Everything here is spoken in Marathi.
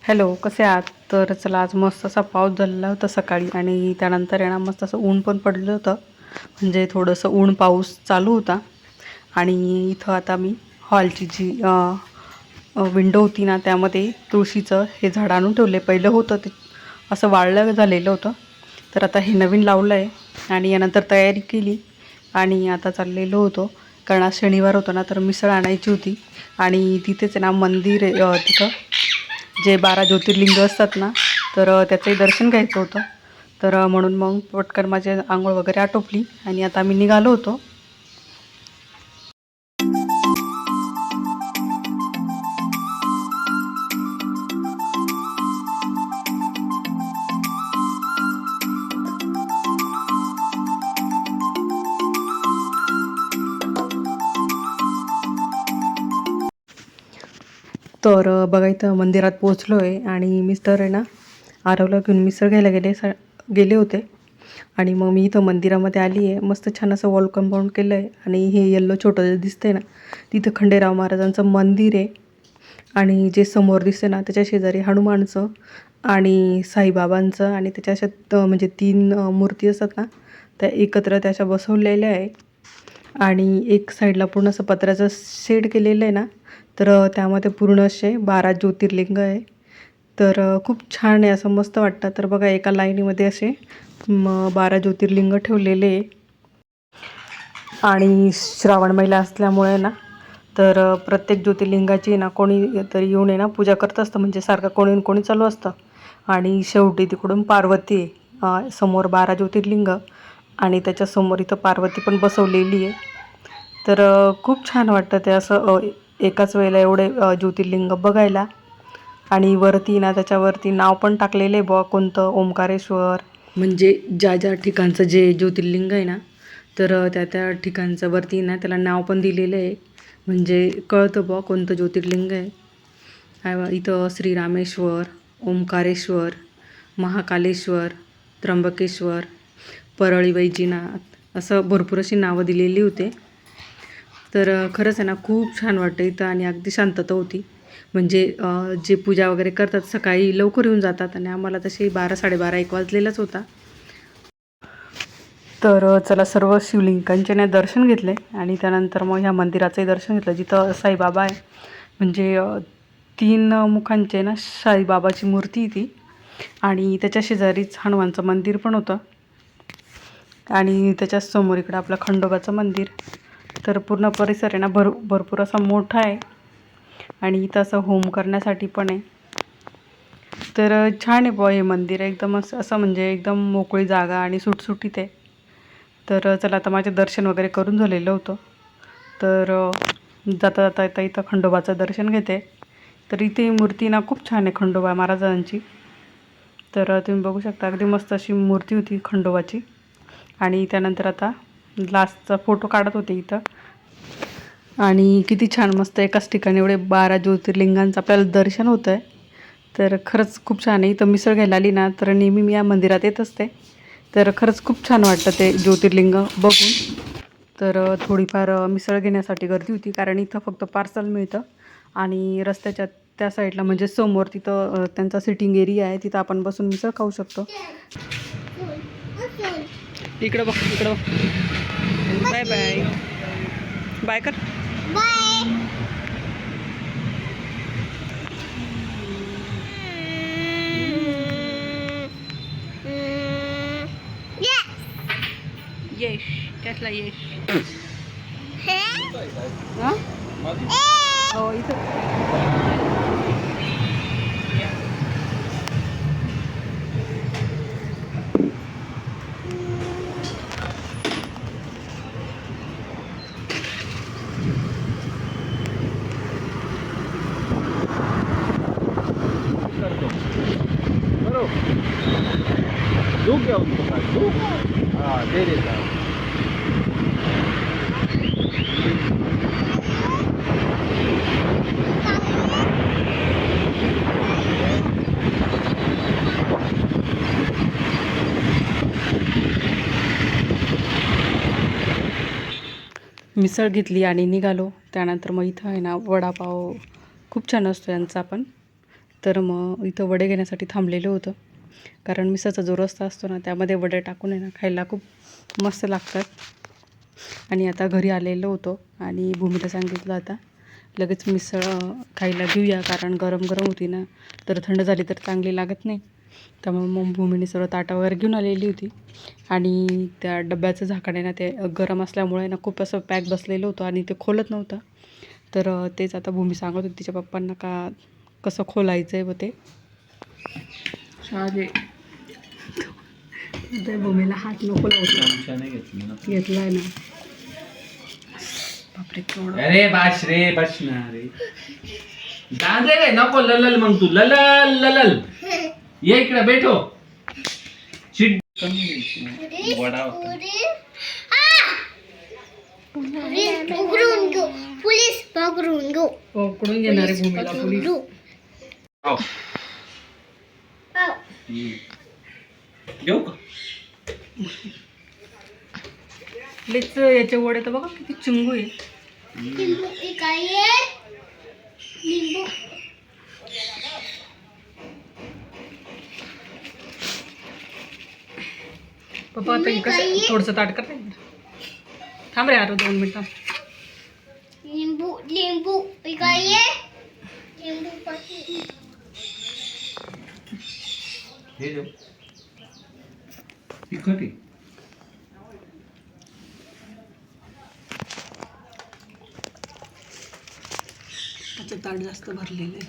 हॅलो, कसे आहात? तर चला आज मस्त असा पाऊस झालेला होता सकाळी आणि त्यानंतर आहे ना मस्त असं ऊन पण पडलं होतं. म्हणजे थोडंसं ऊन पाऊस चालू होता आणि इथं आता मी हॉलची जी विंडो होती ना त्यामध्ये तुळशीचं हे झाड आणून ठेवले. पहिलं होतं ते असं वाळलं झालेलं होतं. तर आता हे नवीन लावलं आहे आणि यानंतर तयारी केली आणि आता चाललेलो होतो. कारण आज शनिवार होता ना तर मिसळ आणायची होती आणि तिथेच आहे ना मंदिर आहे तिथं जे 12 ज्योतिर्लिंग असतात ना तर त्याचंही दर्शन घ्यायचं होतं. तर म्हणून मग पटकन माझी अंघोळ वगैरे आटोपली आणि आता आम्ही निघालो होतो. तर बघा इथं मंदिरात पोचलो आहे आणि मिस्टर आहे ना आरवला घेऊन मिसळ घ्यायला गेले होते आणि मग मी इथं मंदिरामध्ये आली आहे. मस्त छान असं वॉल कंपाऊंड केलं आहे आणि हे येल्लो छोटं जे दिसतंय ना तिथं खंडेराव महाराजांचं मंदिर आहे आणि जे समोर दिसते ना त्याच्या शेजारी हनुमानचं आणि साईबाबांचं आणि त्याच्या अशा म्हणजे 3 मूर्ती असतात ना त्या एकत्र त्याच्या बसवलेल्या आहे आणि एक साईडला पूर्ण असं पत्र्याचं शेड केलेलं आहे ना तर त्यामध्ये पूर्ण असे 12 ज्योतिर्लिंग आहे. तर खूप छान आहे, असं मस्त वाटतं. तर बघा एका लाईनीमध्ये असे 12 ज्योतिर्लिंग ठेवलेले आहे आणि श्रावण महिना असल्यामुळे ना तर प्रत्येक ज्योतिर्लिंगाची ना कोणी तरी येऊन आहे ना पूजा करत असतं. म्हणजे सारखं कोणी कोणी चालू असतं आणि शेवटी तिकडून पार्वती आहे. समोर 12 ज्योतिर्लिंग आणि त्याच्यासमोर इथं पार्वती पण बसवलेली आहे. तर खूप छान वाटतं ते असं एकाच वेळेला एवढे ज्योतिर्लिंग बघायला. आणि वरती ना त्याच्यावरती नाव पण टाकलेलं आहे बुवा कोणतं ओंकारेश्वर, म्हणजे ज्या ज्या ठिकाणचं जे ज्योतिर्लिंग आहे ना तर त्या त्या ठिकाणचं वरती ना त्याला नाव पण दिलेलं आहे. म्हणजे कळतं बुवा कोणतं ज्योतिर्लिंग आहे. इथं श्रीरामेश्वर, ओंकारेश्वर, महाकालेश्वर, त्र्यंबकेश्वर, परळी वैजनाथ असं भरपूर अशी नावं दिलेली होते. तर खरंच आहे ना खूप छान वाटतं इथं आणि अगदी शांतता होती. म्हणजे जे पूजा वगैरे करतात सकाळी लवकर येऊन जातात आणि आम्हाला तसे 12-12:30-1 वाजलेलाच होता. तर चला सर्व शिवलिंगांचे ना दर्शन घेतले आणि त्यानंतर मग ह्या मंदिराचंही दर्शन घेतलं जिथं साईबाबा आहे. म्हणजे 3 मुखांचे ना साईबाबाची मूर्ती ती आणि त्याच्या शेजारीच हनुमानचं मंदिर पण होतं आणि त्याच्याच समोर इकडं आपलं खंडोबाचं मंदिर. तर पूर्ण परिसर आहे ना भरपूर असा मोठा आहे आणि इथं असं होम करण्यासाठी पण आहे. तर छान आहे बुवा हे मंदिर एकदम असं म्हणजे एकदम मोकळी जागा आणि सुटसुटीत आहे. तर चला आता माझे दर्शन वगैरे करून झालेलं होतं. तर जाता जाता आता इथं खंडोबाचं दर्शन घेते. तर इथे मूर्ती ना खूप छान आहे खंडोबा महाराजांची. तर तुम्ही बघू शकता अगदी मस्त अशी मूर्ती होती खंडोबाची. आणि त्यानंतर आता लास्टचा फोटो काढत होते इथं आणि किती छान मस्त एकाच ठिकाणी एवढे 12 ज्योतिर्लिंगांचं आपल्याला दर्शन होतं आहे. तर खरंच खूप छान आहे. इथं मिसळ घ्यायला आली ना तर नेहमी मी या मंदिरात येत असते. तर खरंच खूप छान वाटतं ते ज्योतिर्लिंग बघून. तर थोडीफार मिसळ घेण्यासाठी गर्दी होती कारण इथं फक्त पार्सल मिळतं आणि रस्त्याच्या त्या साईडला म्हणजे समोर तिथं त्यांचा सिटिंग एरिया आहे, तिथं आपण बसून मिसळ खाऊ शकतो. इकडं बघ इकडं बघ. बाय बाय बाय कर बाय. यश कसला यश हां हो इथं दूध क्या उनको साथ दूध हाँ दे देता हूँ. मिसळ घेतली आणि निघालो. त्यानंतर मग इथं आहे ना वडापाव खूप छान असतो यांचा पण. तर मग इथं वडे घेण्यासाठी थांबलेलं होतं, कारण मिसळचा जो रस्ता असतो ना त्यामध्ये वडे टाकून आहे ना खायला खूप मस्त लागतात. आणि आता घरी आलेलो होतो आणि भूमीला सांगितलं आता लगेच मिसळ खायला घेऊया, कारण गरम गरम होती ना, तर थंड झाली तर चांगली लागत नाही. त्यामुळे मग भूमीने सर्व ताटा वगैरे घेऊन आलेली होती आणि त्या डब्याचं झाकण आहे ना ते गरम असल्यामुळे ना खूप असं पॅक बसलेलं होतं आणि ते खोलत नव्हतं. तर तेच आता भूमी सांगत होती तिच्या पप्पांना का कसं खोलायचं आहे व ते भूमीला हात नको लावतो घेतलाय ना. बापरे केवढं. अरे बाश रे बस ना रे, दादे रे नको ललल, मग तू ललल ललल ये इकडे बैठो. चिड वडा पोलीस पकडून घेऊ. पकडून घेणार आहे भूमीला पोलीस. हो. घेऊ का? प्लीज याचे वडे तर बघा किती चिंगू आहे. लिंबू काय आहे? लिंबू पप्पा आता कसं थोडंसं ताट कर नाही. थांब रे यार 2 मिनिटं. लिंबू लिंबू काय आहे? लिंबू पाहिजे. हे देऊ. तिखट आहे. त्याचं ताट जास्त भरलेलं आहे.